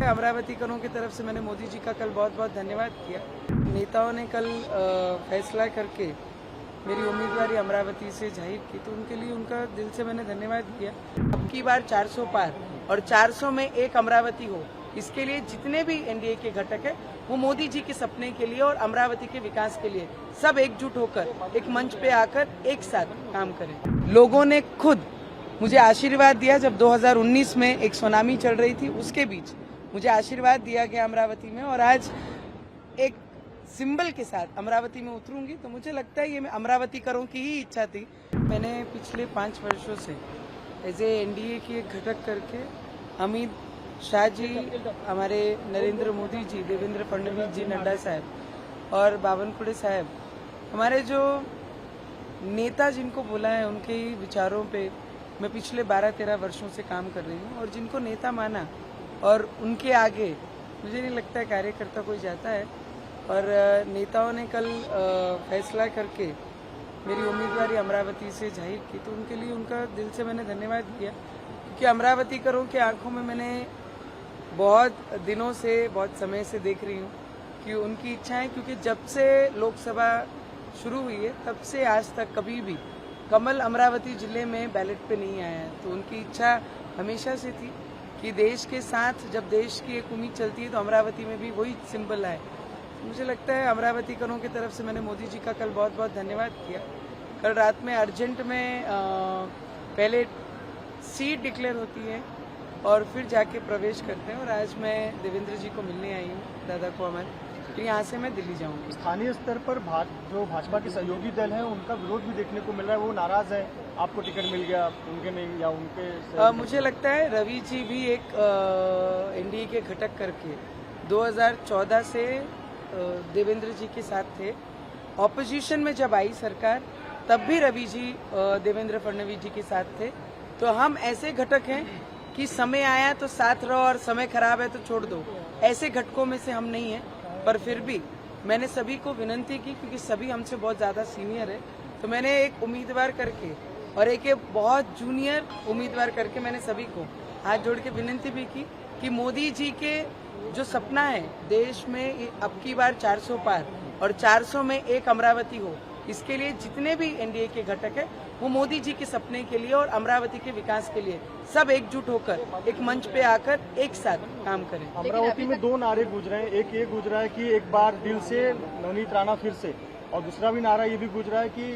अमरावतीकरों की तरफ से मैंने मोदी जी का कल बहुत बहुत धन्यवाद किया। नेताओं ने कल फैसला करके मेरी उम्मीदवारी अमरावती से जाहिर की, तो उनके लिए उनका दिल से मैंने धन्यवाद किया। अब की बार 400 पार और 400 में एक अमरावती हो, इसके लिए जितने भी एनडीए के घटक है वो मोदी जी के सपने के लिए और अमरावती के विकास के लिए सब एकजुट होकर एक मंच पे आकर एक साथ काम करें। लोगों ने खुद मुझे आशीर्वाद दिया जब 2019 में एक सुनामी चल रही थी, उसके बीच मुझे आशीर्वाद दिया गया अमरावती में, और आज एक सिंबल के साथ अमरावती में उतरूंगी। तो मुझे लगता है ये मैं अमरावतीकरों की ही इच्छा थी। मैंने पिछले 5 वर्षों से एज ए एनडीए की एक घटक करके अमित शाह जी, हमारे नरेंद्र मोदी जी, देवेंद्र फडणवीस जी, नड्डा साहब और बावनकुड़े साहब, हमारे जो नेता जिनको बोला है, उनके ही विचारों पे मैं पिछले 12-13 वर्षों से काम कर रही हूँ। और जिनको नेता माना और उनके आगे मुझे नहीं लगता है कार्यकर्ता कोई जाता है। और नेताओं ने कल फैसला करके मेरी उम्मीदवारी अमरावती से जाहिर की, तो उनके लिए उनका दिल से मैंने धन्यवाद किया। क्योंकि अमरावतीकरों की आंखों में मैंने बहुत दिनों से, बहुत समय से देख रही हूँ कि उनकी इच्छा है, क्योंकि जब से लोकसभा शुरू हुई है तब से आज तक कभी भी कमल अमरावती जिले में बैलेट पे नहीं आया है। तो उनकी इच्छा हमेशा से थी कि देश के साथ जब देश की एक उम्मीद चलती है तो अमरावती में भी वही सिंबल आए। मुझे लगता है अमरावतीकरों की तरफ से मैंने मोदी जी का कल बहुत बहुत धन्यवाद किया। कल रात में अर्जेंट में पहले सीट डिक्लेयर होती है और फिर जाके प्रवेश करते हैं, और आज मैं देवेंद्र जी को मिलने आई हूँ, दादा को हमारे, फिर यहाँ से मैं दिल्ली जाऊँगी। स्थानीय स्तर पर जो भाजपा के सहयोगी दल हैं उनका विरोध भी देखने को मिल रहा है, वो नाराज है आपको टिकट मिल गया, उनके नहीं, या उनके मुझे लगता है रवि जी भी एक एनडीए के घटक करके 2014 से देवेंद्र जी के साथ थे। ऑपोजिशन में जब आई सरकार तब भी रवि जी देवेंद्र फडणवीस जी के साथ थे। तो हम ऐसे घटक हैं कि समय आया तो साथ रहो और समय खराब है तो छोड़ दो, ऐसे घटकों में से हम नहीं हैं। पर फिर भी मैंने सभी को विनंती की, क्योंकि सभी हमसे बहुत ज़्यादा सीनियर है, तो मैंने एक उम्मीदवार करके और एक बहुत जूनियर उम्मीदवार करके मैंने सभी को हाथ जोड़ के विनंती भी की कि मोदी जी के जो सपना है देश में अब की बार 400 पार और 400 में एक अमरावती हो, इसके लिए जितने भी एनडीए के घटक है वो मोदी जी के सपने के लिए और अमरावती के विकास के लिए सब एकजुट होकर एक मंच पे आकर एक साथ काम करें। अमरावती में 2 नारे गूंज रहे हैं, एक ये गूंज रहा है कि एक बार दिल से नवनीत राणा फिर से, और दूसरा भी नारा ये भी गूंज रहा है कि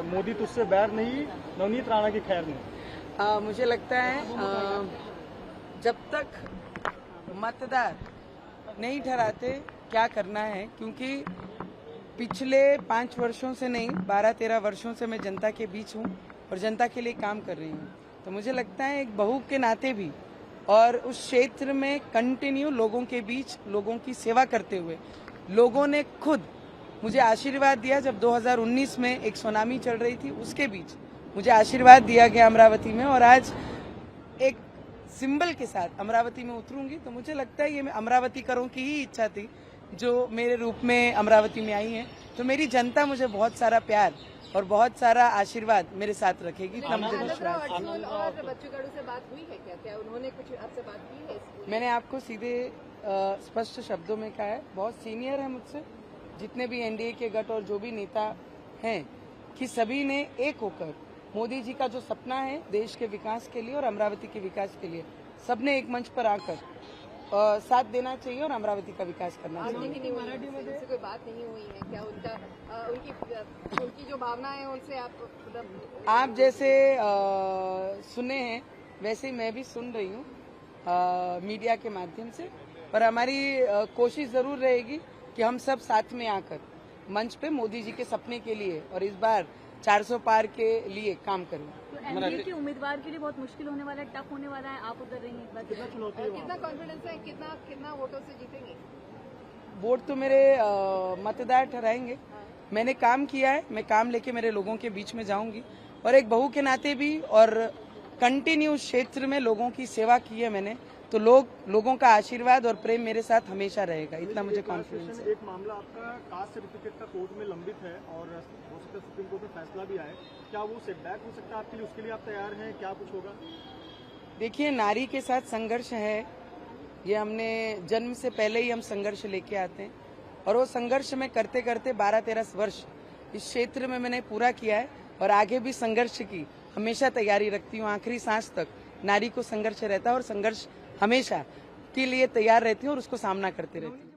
मोदी तुझसे बैर नहीं, नवनीत राणा की खैर नहीं। मुझे लगता है जब तक मतदार नहीं ठहराते क्या करना है, क्योंकि पिछले 5 वर्षों से नहीं 12-13 वर्षों से मैं जनता के बीच हूँ और जनता के लिए काम कर रही हूँ। तो मुझे लगता है एक बहू के नाते भी और उस क्षेत्र में कंटिन्यू लोगों के बीच लोगों की सेवा करते हुए लोगों ने खुद मुझे आशीर्वाद दिया जब 2019 में एक सुनामी चल रही थी, उसके बीच मुझे आशीर्वाद दिया गया अमरावती में, और आज एक सिंबल के साथ अमरावती में उतरूंगी। तो मुझे लगता है ये मैं अमरावतीकरों की ही इच्छा थी जो मेरे रूप में अमरावती में आई है। तो मेरी जनता मुझे बहुत सारा प्यार और बहुत सारा आशीर्वाद मेरे साथ रखेगी, इतना मुझे विश्वास है। और बच्चू कडू से बात हुई है क्या उन्होंने कुछ आपसे बात की है? मैंने आपको सीधे स्पष्ट शब्दों में कहा है, बहुत सीनियर है मुझसे, जितने भी एनडीए के गठ और जो भी नेता हैं, कि सभी ने एक होकर मोदी जी का जो सपना है देश के विकास के लिए और अमरावती के विकास के लिए सबने एक मंच पर आकर साथ देना चाहिए और अमरावती का विकास करना चाहिए। उनसे कोई बात नहीं हुई है क्या? उनकी जो भावना है उनसे आप जैसे सुने हैं वैसे ही मैं भी सुन रही हूँ मीडिया के माध्यम से, पर हमारी कोशिश जरूर रहेगी कि हम सब साथ में आकर मंच पे मोदी जी के सपने के लिए और इस बार 400 पार के लिए काम करें। तो एनडीए के उम्मीदवार के लिए बहुत मुश्किल होने वाला है, टफ होने वाला है, आप उधर रही हैं, कितना चुनौती है, कितना कॉन्फिडेंस है, कितना वोटों से जीतेंगे? वोट तो मेरे मतदार ठहराएंगे। मैंने काम किया है, मैं काम लेके मेरे लोगों के बीच में जाऊंगी, और एक बहू के नाते भी और कंटिन्यू क्षेत्र में लोगों की सेवा की है मैंने, तो लोगों का आशीर्वाद और प्रेम मेरे साथ हमेशा रहेगा, इतना मुझे कॉन्फिडेंस है। एक मामला आपका कास्ट सर्टिफिकेट का कोर्ट में लंबित है और हो सकता है सुप्रीम कोर्ट में फैसला भी आए, क्या वो सेटबैक हो सकता है आपके लिए? उसके लिए आप तैयार हैं? क्या कुछ होगा? देखिए, नारी के साथ संघर्ष है, ये हमने जन्म से पहले ही हम संघर्ष लेके आते हैं और वो संघर्ष में करते करते 12-13 वर्ष इस क्षेत्र में मैंने पूरा किया है और आगे भी संघर्ष की हमेशा तैयारी रखती हूँ। आखिरी सांस तक नारी को संघर्ष रहता है और संघर्ष हमेशा के लिए तैयार रहती हूँ और उसको सामना करते रहती हूँ।